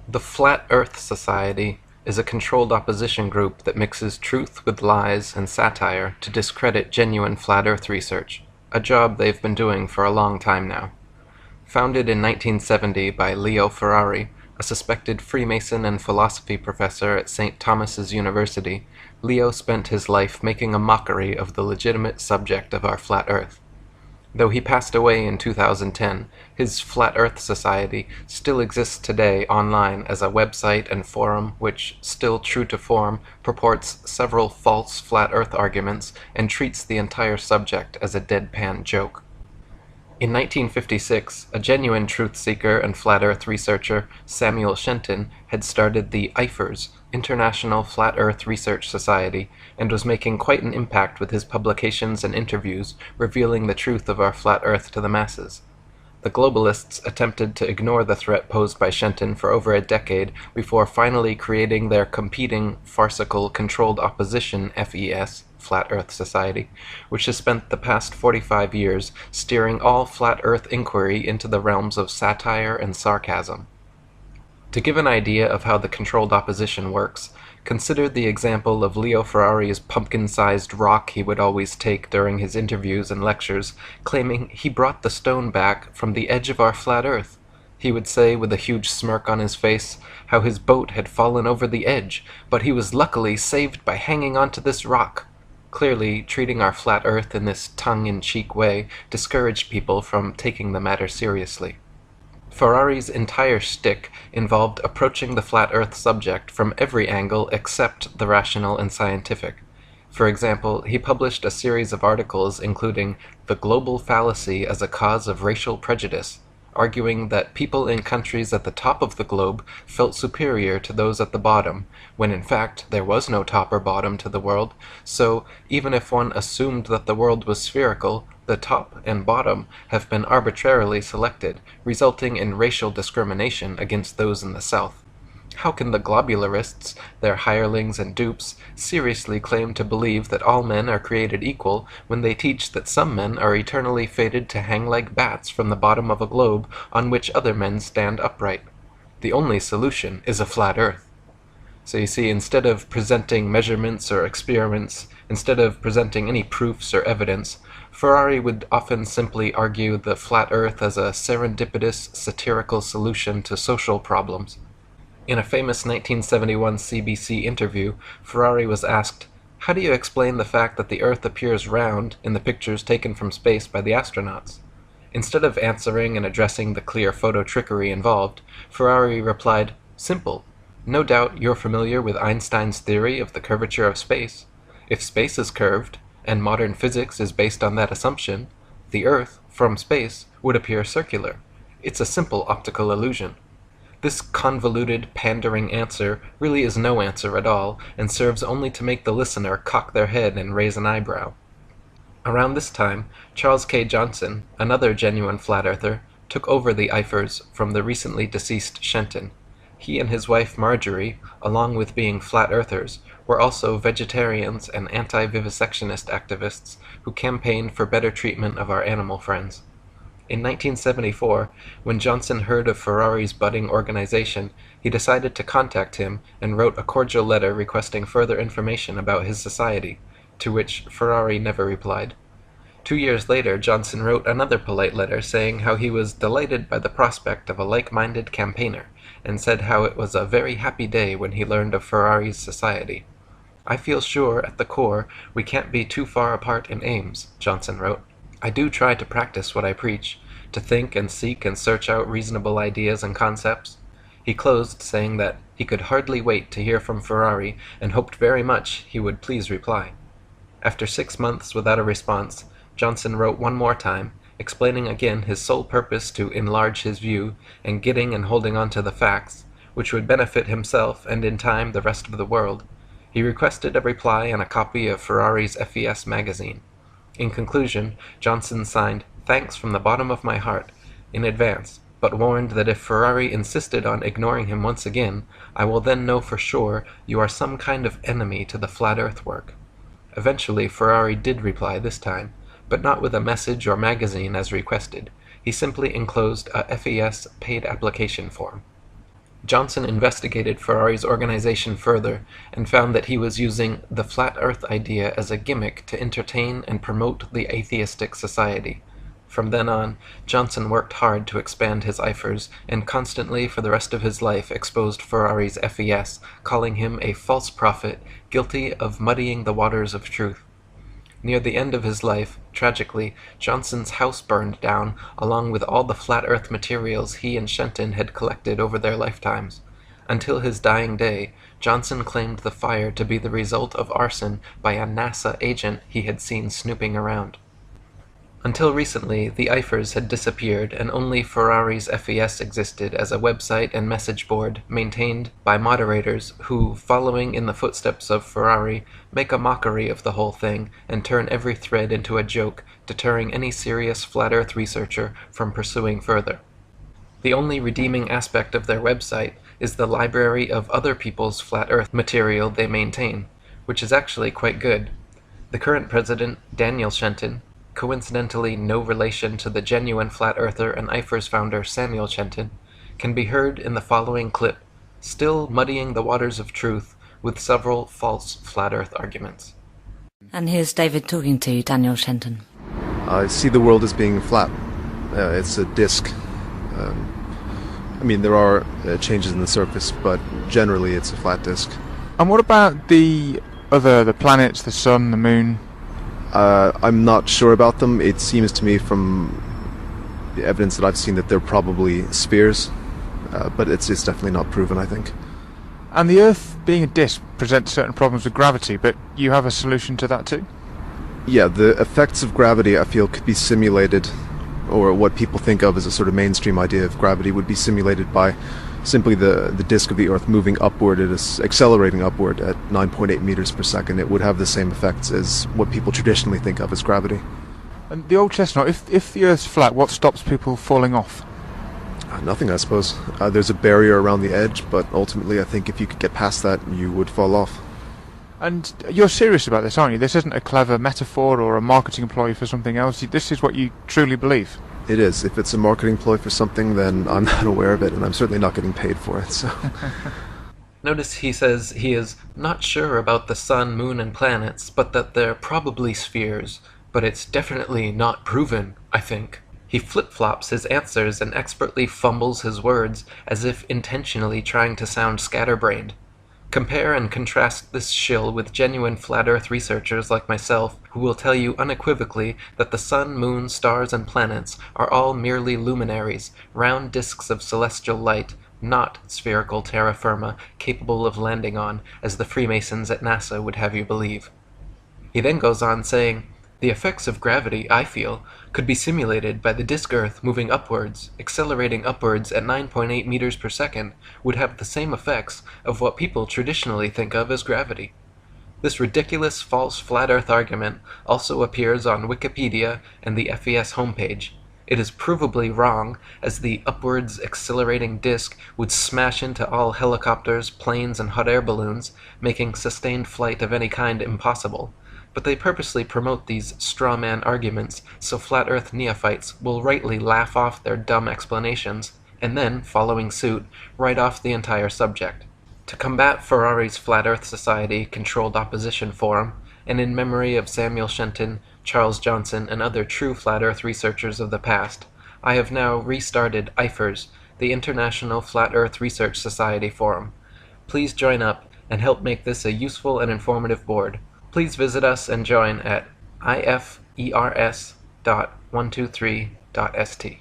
The Flat Earth Society is a controlled opposition group that mixes truth with lies and satire to discredit genuine flat Earth research, a job they've been doing for a long time now. Founded in 1970 by Leo Ferrari, a suspected Freemason and philosophy professor at St. Thomas's University, Leo spent his life making a mockery of the legitimate subject of our flat Earth. Though he passed away in 2010, his Flat Earth Society still exists today online as a website and forum which, still true to form, purports several false flat Earth arguments and treats the entire subject as a deadpan joke. In 1956, a genuine truth-seeker and flat Earth researcher, Samuel Shenton, had started the IFERS, International Flat Earth Research Society, and was making quite an impact with his publications and interviews revealing the truth of our flat Earth to the masses. The globalists attempted to ignore the threat posed by Shenton for over a decade before finally creating their competing, farcical, controlled opposition FES, Flat Earth Society, which has spent the past 45 years steering all flat Earth inquiry into the realms of satire and sarcasm. To give an idea of how the controlled opposition works, consider the example of Leo Ferrari's pumpkin-sized rock he would always take during his interviews and lectures, claiming he brought the stone back from the edge of our flat Earth. He would say with a huge smirk on his face how his boat had fallen over the edge, but he was luckily saved by hanging onto this rock. Clearly, treating our flat Earth in this tongue-in-cheek way discouraged people from taking the matter seriously. Ferrari's entire shtick involved approaching the flat Earth subject from every angle except the rational and scientific. For example, he published a series of articles including "The Global Fallacy as a Cause of Racial Prejudice," arguing that people in countries at the top of the globe felt superior to those at the bottom, when in fact there was no top or bottom to the world, so even if one assumed that the world was spherical, the top and bottom have been arbitrarily selected, resulting in racial discrimination against those in the South. How can the globularists, their hirelings and dupes, seriously claim to believe that all men are created equal when they teach that some men are eternally fated to hang like bats from the bottom of a globe on which other men stand upright? The only solution is a flat Earth. So you see, instead of presenting measurements or experiments, instead of presenting any proofs or evidence, Ferrari would often simply argue the flat Earth as a serendipitous, satirical solution to social problems. In a famous 1971 CBC interview, Ferrari was asked, "How do you explain the fact that the Earth appears round in the pictures taken from space by the astronauts?" Instead of answering and addressing the clear photo trickery involved, Ferrari replied, "Simple. No doubt you're familiar with Einstein's theory of the curvature of space. If space is curved, and modern physics is based on that assumption, the Earth, from space, would appear circular. It's a simple optical illusion." This convoluted, pandering answer really is no answer at all, and serves only to make the listener cock their head and raise an eyebrow. Around this time, Charles K. Johnson, another genuine flat earther, took over the IFERS from the recently deceased Shenton. He and his wife Marjorie, along with being flat earthers, were also vegetarians and anti-vivisectionist activists who campaigned for better treatment of our animal friends. In 1974, when Johnson heard of Ferrari's budding organization, he decided to contact him and wrote a cordial letter requesting further information about his society, to which Ferrari never replied. 2 years later, Johnson wrote another polite letter saying how he was delighted by the prospect of a like-minded campaigner, and said how it was a very happy day when he learned of Ferrari's society. "I feel sure, at the core, we can't be too far apart in aims," Johnson wrote. "I do try to practice what I preach, to think and seek and search out reasonable ideas and concepts." He closed saying that he could hardly wait to hear from Ferrari and hoped very much he would please reply. After 6 months without a response, Johnson wrote one more time, explaining again his sole purpose to enlarge his view and getting and holding on to the facts, which would benefit himself and in time the rest of the world. He requested a reply and a copy of Ferrari's FES magazine. In conclusion, Johnson signed, "Thanks from the bottom of my heart," in advance, but warned that if Ferrari insisted on ignoring him once again, I will then know for sure you are some kind of enemy to the flat Earth work. Eventually, Ferrari did reply this time, but not with a message or magazine as requested. He simply enclosed a FES paid application form. Johnson investigated Ferrari's organization further and found that he was using the flat earth idea as a gimmick to entertain and promote the atheistic society. From then on, Johnson worked hard to expand his eifers and constantly for the rest of his life exposed Ferrari's FES, calling him a false prophet guilty of muddying the waters of truth. Near the end of his life, tragically, Johnson's house burned down, along with all the flat earth materials he and Shenton had collected over their lifetimes. Until his dying day, Johnson claimed the fire to be the result of arson by a NASA agent he had seen snooping around. Until recently, the eifers had disappeared and only Ferrari's FES existed as a website and message board maintained by moderators who, following in the footsteps of Ferrari, make a mockery of the whole thing and turn every thread into a joke, deterring any serious flat earth researcher from pursuing further. The only redeeming aspect of their website is the library of other people's flat earth material they maintain, which is actually quite good. The current president, Daniel Shenton, coincidentally no relation to the genuine flat earther and eifers founder Samuel Shenton, can be heard in the following clip, still muddying the waters of truth with several false flat earth arguments. And here's David talking to Daniel Shenton. I see the world as being flat. It's a disk. There are changes in the surface, but generally it's a flat disk. And what about the planets, the sun, the moon? I'm not sure about them. It seems to me from the evidence that I've seen that they're probably spheres, but it's definitely not proven, I think. And the Earth, being a disk, presents certain problems with gravity, but you have a solution to that too? Yeah, the effects of gravity, I feel, could be simulated, or what people think of as a sort of mainstream idea of gravity would be simulated by simply the disk of the Earth moving upward. It is accelerating upward at 9.8 meters per second. It would have the same effects as what people traditionally think of as gravity. And the old chestnut, if the Earth's flat, what stops people falling off? Nothing, I suppose. There's a barrier around the edge, but ultimately I think if you could get past that, you would fall off. And you're serious about this, aren't you? This isn't a clever metaphor or a marketing ploy for something else. This is what you truly believe. It is. If it's a marketing ploy for something, then I'm not aware of it, and I'm certainly not getting paid for it, so... Notice he says he is not sure about the sun, moon, and planets, but that they're probably spheres, but it's definitely not proven, I think. He flip-flops his answers and expertly fumbles his words, as if intentionally trying to sound scatterbrained. Compare and contrast this shill with genuine flat earth researchers like myself, who will tell you unequivocally that the sun, moon, stars, and planets are all merely luminaries, round disks of celestial light, not spherical terra firma capable of landing on, as the Freemasons at NASA would have you believe. He then goes on saying, "The effects of gravity, I feel, could be simulated by the disk Earth moving upwards, accelerating upwards at 9.8 meters per second, would have the same effects of what people traditionally think of as gravity." This ridiculous false flat Earth argument also appears on Wikipedia and the FES homepage. It is provably wrong, as the upwards accelerating disk would smash into all helicopters, planes, and hot air balloons, making sustained flight of any kind impossible. But they purposely promote these straw-man arguments so flat Earth neophytes will rightly laugh off their dumb explanations, and then, following suit, write off the entire subject. To combat Ferrari's Flat Earth Society Controlled Opposition Forum, and in memory of Samuel Shenton, Charles Johnson, and other true flat Earth researchers of the past, I have now restarted eifers, the International Flat Earth Research Society Forum. Please join up and help make this a useful and informative board. Please visit us and join at ifers.123.st.